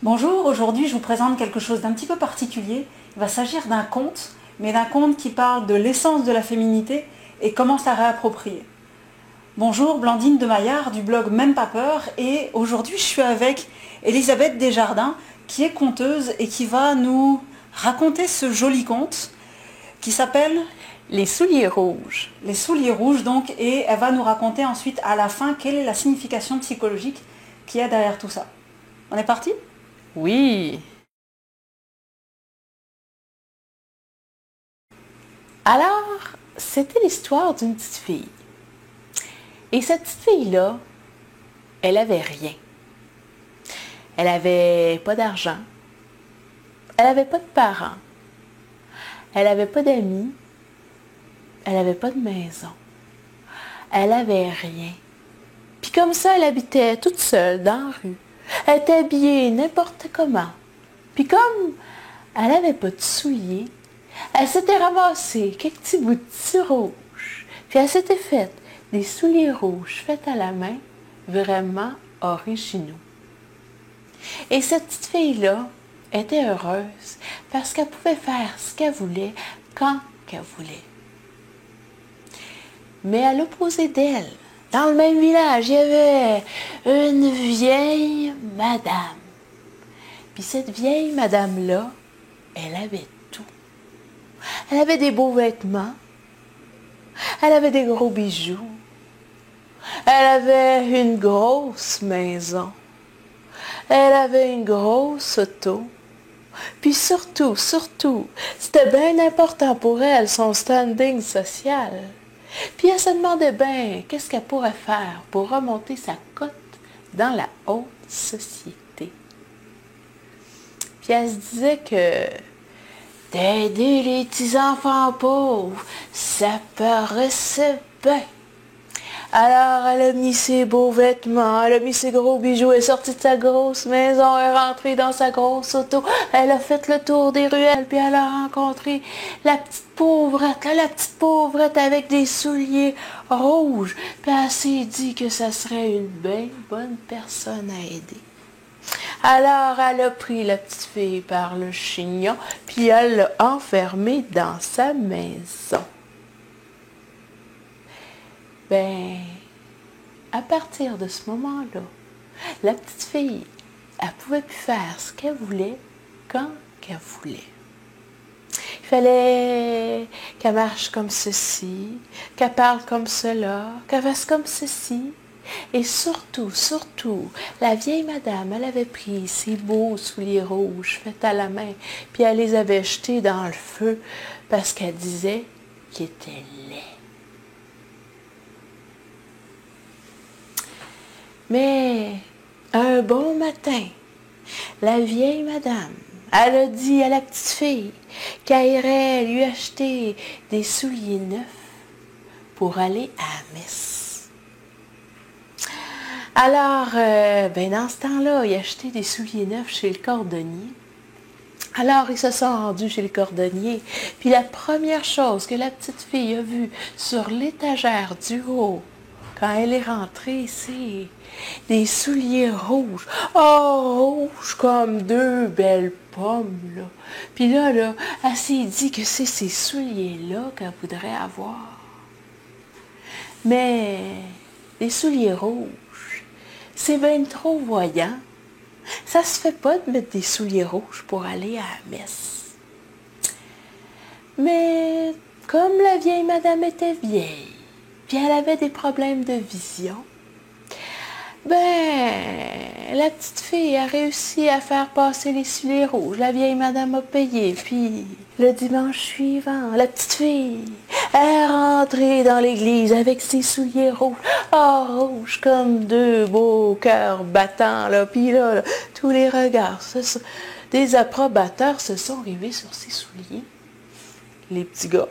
Bonjour, aujourd'hui je vous présente quelque chose d'un petit peu particulier. Il va s'agir d'un conte, mais d'un conte qui parle de l'essence de la féminité et comment se la réapproprier. Bonjour, Blandine de Maillard du blog Même pas peur, et aujourd'hui je suis avec Elisabeth Desjardins qui est conteuse et qui va nous raconter ce joli conte qui s'appelle Les souliers rouges. Les souliers rouges, donc, et elle va nous raconter ensuite à la fin quelle est la signification psychologique qui y a derrière tout ça. On est parti ? Oui. Alors, c'était l'histoire d'une petite fille. Et cette petite fille-là, elle avait rien. Elle avait pas d'argent. Elle avait pas de parents. Elle avait pas d'amis. Elle avait pas de maison. Elle avait rien. Puis comme ça, elle habitait toute seule dans la rue. Elle était habillée n'importe comment. Puis comme elle n'avait pas de souliers, elle s'était ramassée quelques petits bouts de tissu rouge. Puis elle s'était faite des souliers rouges faits à la main, vraiment originaux. Et cette petite fille-là était heureuse parce qu'elle pouvait faire ce qu'elle voulait, quand qu'elle voulait. Mais à l'opposé d'elle, dans le même village, il y avait une vieille madame. Puis cette vieille madame-là, elle avait tout. Elle avait des beaux vêtements. Elle avait des gros bijoux. Elle avait une grosse maison. Elle avait une grosse auto. Puis surtout, c'était bien important pour elle, son standing social. Puis elle se demandait bien qu'est-ce qu'elle pourrait faire pour remonter sa cote dans la haute société. Puis elle se disait que d'aider les petits-enfants pauvres, ça paraissait bien. Alors, elle a mis ses beaux vêtements, elle a mis ses gros bijoux, elle est sortie de sa grosse maison, elle est rentrée dans sa grosse auto, elle a fait le tour des ruelles, puis elle a rencontré la petite pauvrette avec des souliers rouges. Puis elle s'est dit que ça serait une bien bonne personne à aider. Alors, elle a pris la petite fille par le chignon, puis elle l'a enfermée dans sa maison. Ben, à partir de ce moment-là, la petite fille, elle pouvait plus faire ce qu'elle voulait, quand qu'elle voulait. Il fallait qu'elle marche comme ceci, qu'elle parle comme cela, qu'elle fasse comme ceci. Et surtout, la vieille madame, elle avait pris ses beaux souliers rouges faits à la main, puis elle les avait jetés dans le feu parce qu'elle disait qu'ils étaient laids. Mais un bon matin, la vieille madame, elle a dit à la petite fille qu'elle irait lui acheter des souliers neufs pour aller à la messe. Alors, dans ce temps-là, il a acheté des souliers neufs chez le cordonnier. Alors, ils se sont rendus chez le cordonnier. Puis la première chose que la petite fille a vue sur l'étagère du haut, quand elle est rentrée, c'est des souliers rouges. Oh, rouges comme deux belles pommes, là. Puis là, elle s'est dit que c'est ces souliers-là qu'elle voudrait avoir. Mais les souliers rouges, c'est bien trop voyant. Ça se fait pas de mettre des souliers rouges pour aller à la messe. Mais comme la vieille madame était vieille, puis elle avait des problèmes de vision, la petite fille a réussi à faire passer les souliers rouges. La vieille madame a payé, puis le dimanche suivant, la petite fille est rentrée dans l'église avec ses souliers rouges, rouges comme deux beaux cœurs battants, là. Puis là, tous les regards des approbateurs se sont rivés sur ses souliers. Les petits gars,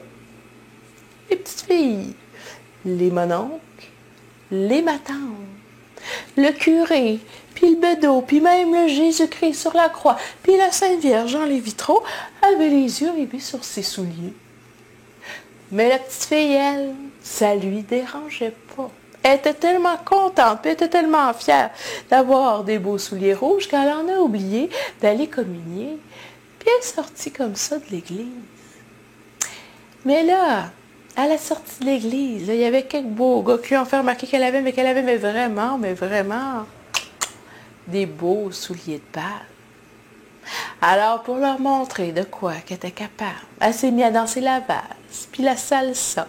les petites filles, les mononcles, les matantes, le curé, puis le bedeau, puis même le Jésus-Christ sur la croix, puis la Sainte Vierge dans les vitraux, avait les yeux rivés sur ses souliers. Mais la petite fille, elle, ça lui dérangeait pas. Elle était tellement contente, puis elle était tellement fière d'avoir des beaux souliers rouges qu'elle en a oublié d'aller communier. Puis elle est sortie comme ça de l'église. Mais là, à la sortie de l'église, là, il y avait quelques beaux gars qui lui ont fait remarquer qu'elle avait, mais vraiment, des beaux souliers de balle. Alors, pour leur montrer de quoi qu'elle était capable, elle s'est mise à danser la valse, puis la salsa,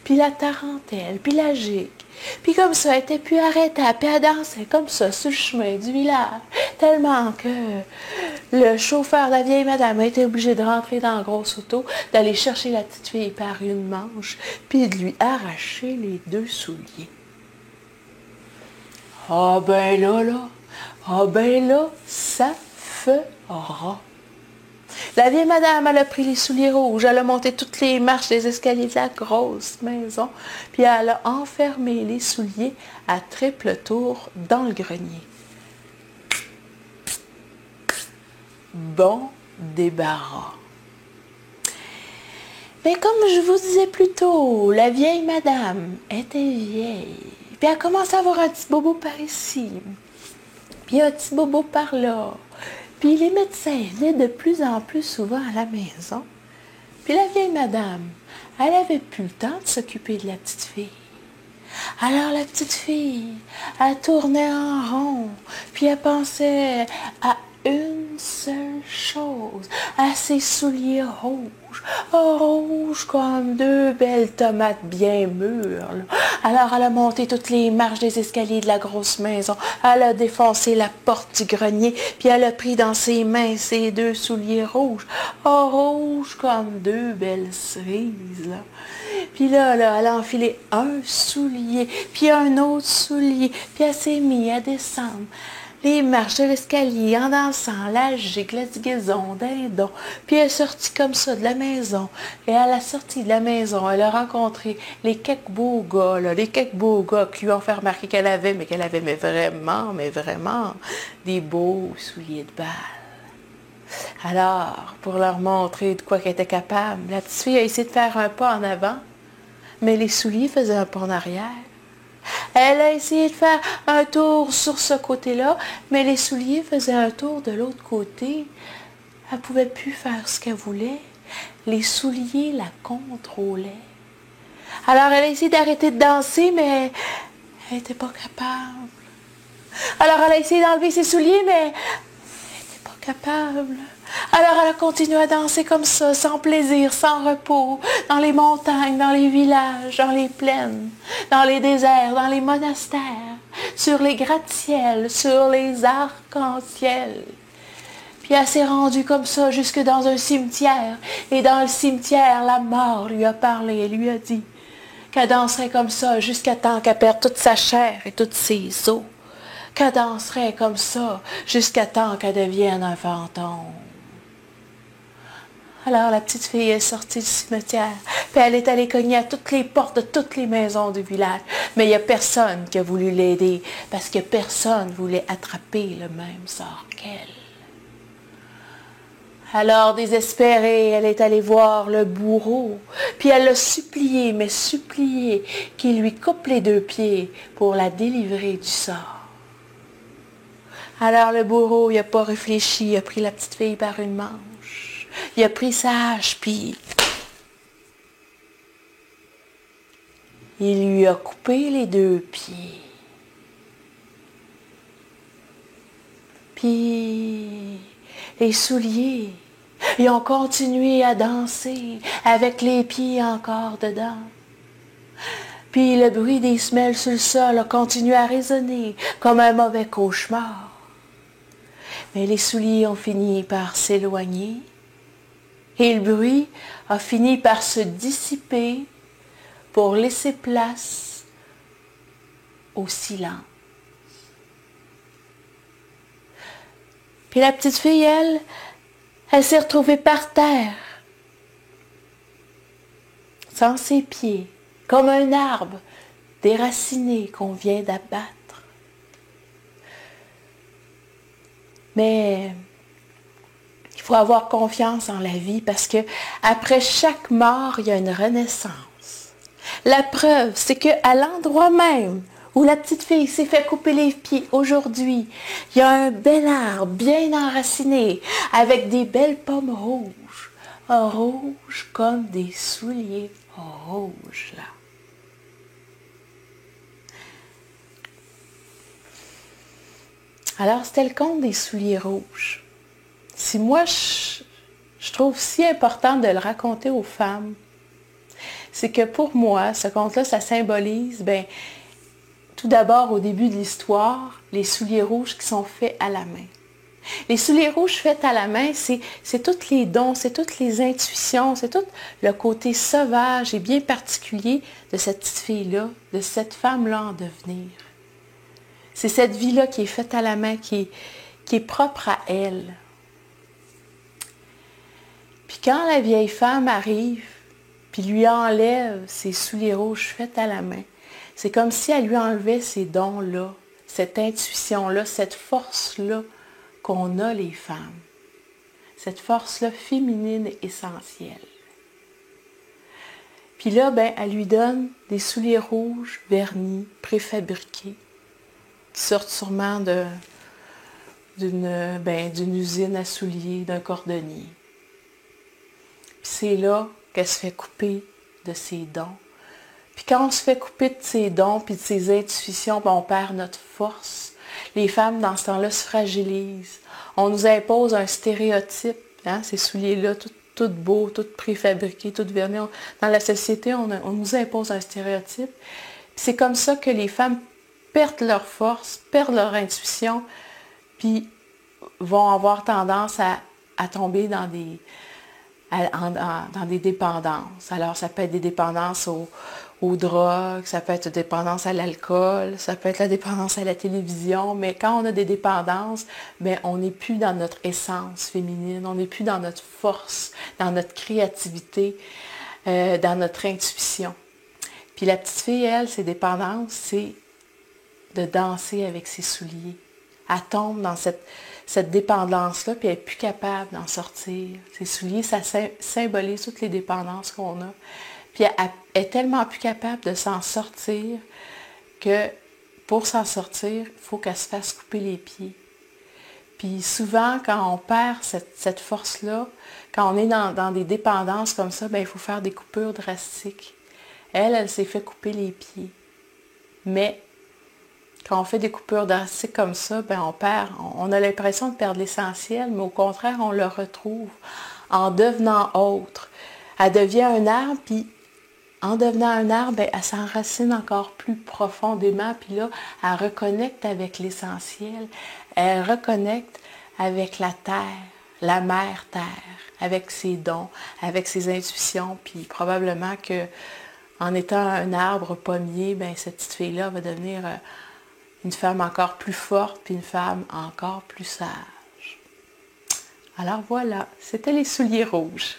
puis la tarentelle, puis la gigue. Puis comme ça, elle était plus arrêtable, puis elle dansait comme ça sur le chemin du village, tellement que le chauffeur de la vieille madame a été obligé de rentrer dans la grosse auto, d'aller chercher la petite fille par une manche, puis de lui arracher les 2 souliers. Ah ben là, ça fera. La vieille madame, elle a pris les souliers rouges, elle a monté toutes les marches des escaliers de la grosse maison, puis elle a enfermé les souliers à triple tour dans le grenier. Bon débarras. Mais comme je vous disais plus tôt, la vieille madame était vieille, puis elle commence à avoir un petit bobo par ici, puis un petit bobo par là. Puis les médecins venaient de plus en plus souvent à la maison. Puis la vieille madame, elle avait plus le temps de s'occuper de la petite fille. Alors la petite fille, elle tournait en rond, puis elle pensait à une seule chose, à ses souliers rouges, rouges comme 2 belles tomates bien mûres. Là. Alors elle a monté toutes les marches des escaliers de la grosse maison, elle a défoncé la porte du grenier, puis elle a pris dans ses mains ses 2 souliers rouges, rouges comme 2 belles cerises. Là. Puis là, elle a enfilé un soulier, puis un autre soulier, puis elle s'est mise à descendre les marches de l'escalier en dansant la gigue, la digaison, dindon. Puis elle est sortie comme ça de la maison. Et à la sortie de la maison, elle a rencontré les quelques beaux gars, là, les quelques beaux gars qui lui ont fait remarquer qu'elle avait, mais vraiment, des beaux souliers de balle. Alors, pour leur montrer de quoi qu'elle était capable, la petite fille a essayé de faire un pas en avant, mais les souliers faisaient un pas en arrière. Elle a essayé de faire un tour sur ce côté-là, mais les souliers faisaient un tour de l'autre côté. Elle ne pouvait plus faire ce qu'elle voulait. Les souliers la contrôlaient. Alors elle a essayé d'arrêter de danser, mais elle n'était pas capable. Alors elle a essayé d'enlever ses souliers, mais elle n'était pas capable. Alors elle a continué à danser comme ça, sans plaisir, sans repos, dans les montagnes, dans les villages, dans les plaines, dans les déserts, dans les monastères, sur les gratte-ciels, sur les arcs-en-ciel. Puis elle s'est rendue comme ça jusque dans un cimetière. Et dans le cimetière, la mort lui a parlé et lui a dit qu'elle danserait comme ça jusqu'à temps qu'elle perde toute sa chair et toutes ses os. Qu'elle danserait comme ça jusqu'à temps qu'elle devienne un fantôme. Alors la petite fille est sortie du cimetière, puis elle est allée cogner à toutes les portes de toutes les maisons du village. Mais il n'y a personne qui a voulu l'aider, parce que personne voulait attraper le même sort qu'elle. Alors, désespérée, elle est allée voir le bourreau, puis elle l'a supplié, mais supplié, qu'il lui coupe les 2 pieds pour la délivrer du sort. Alors le bourreau, il n'a pas réfléchi, il a pris la petite fille par une manche, il a pris sa hache, puis il lui a coupé les 2 pieds. Puis les souliers, ils ont continué à danser avec les pieds encore dedans. Puis le bruit des semelles sur le sol a continué à résonner comme un mauvais cauchemar. Mais les souliers ont fini par s'éloigner et le bruit a fini par se dissiper pour laisser place au silence. Puis la petite fille, elle s'est retrouvée par terre, sans ses pieds, comme un arbre déraciné qu'on vient d'abattre. Mais il faut avoir confiance en la vie parce que après chaque mort, il y a une renaissance. La preuve, c'est qu'à l'endroit même où la petite fille s'est fait couper les pieds aujourd'hui, il y a un bel arbre bien enraciné avec des belles pommes rouges. Rouges comme des souliers rouges, là. Alors, c'était le conte des souliers rouges. Si moi, je trouve si important de le raconter aux femmes, c'est que pour moi, ce conte-là, ça symbolise, tout d'abord, au début de l'histoire, les souliers rouges qui sont faits à la main. Les souliers rouges faits à la main, c'est tous les dons, c'est toutes les intuitions, c'est tout le côté sauvage et bien particulier de cette petite fille-là, de cette femme-là en devenir. C'est cette vie-là qui est faite à la main, qui est propre à elle. Puis quand la vieille femme arrive, puis lui enlève ses souliers rouges faits à la main, c'est comme si elle lui enlevait ces dons-là, cette intuition-là, cette force-là qu'on a les femmes. Cette force-là féminine essentielle. Puis là, elle lui donne des souliers rouges vernis, préfabriqués, qui sortent sûrement d'une usine à souliers, d'un cordonnier. Puis c'est là qu'elle se fait couper de ses dons. Puis quand on se fait couper de ses dons puis de ses intuitions, on perd notre force. Les femmes, dans ce temps-là, se fragilisent. On nous impose un stéréotype, ces souliers-là, tout beaux, tout préfabriqués, tout vernis. Dans la société, on nous impose un stéréotype. Puis c'est comme ça que les femmes perdent leur force, perdent leur intuition, puis vont avoir tendance à tomber dans des dépendances. Alors, ça peut être des dépendances aux drogues, ça peut être des dépendances à l'alcool, ça peut être la dépendance à la télévision, mais quand on a des dépendances, on n'est plus dans notre essence féminine, on n'est plus dans notre force, dans notre créativité, dans notre intuition. Puis la petite fille, elle, ses dépendances, c'est de danser avec ses souliers. Elle tombe dans cette dépendance-là, puis elle n'est plus capable d'en sortir. Ses souliers, ça symbolise toutes les dépendances qu'on a. Puis elle est tellement plus capable de s'en sortir que pour s'en sortir, il faut qu'elle se fasse couper les pieds. Puis souvent, quand on perd cette force-là, quand on est dans des dépendances comme ça, il faut faire des coupures drastiques. Elle s'est fait couper les pieds. Mais quand on fait des coupures drastiques comme ça, on a l'impression de perdre l'essentiel, mais au contraire, on le retrouve en devenant autre. Elle devient un arbre, puis en devenant un arbre, elle s'enracine encore plus profondément, puis là, elle reconnecte avec l'essentiel, elle reconnecte avec la terre, la mère terre, avec ses dons, avec ses intuitions, puis probablement que en étant un arbre pommier, cette petite fille-là va devenir une femme encore plus forte, puis une femme encore plus sage. Alors voilà, c'était les souliers rouges.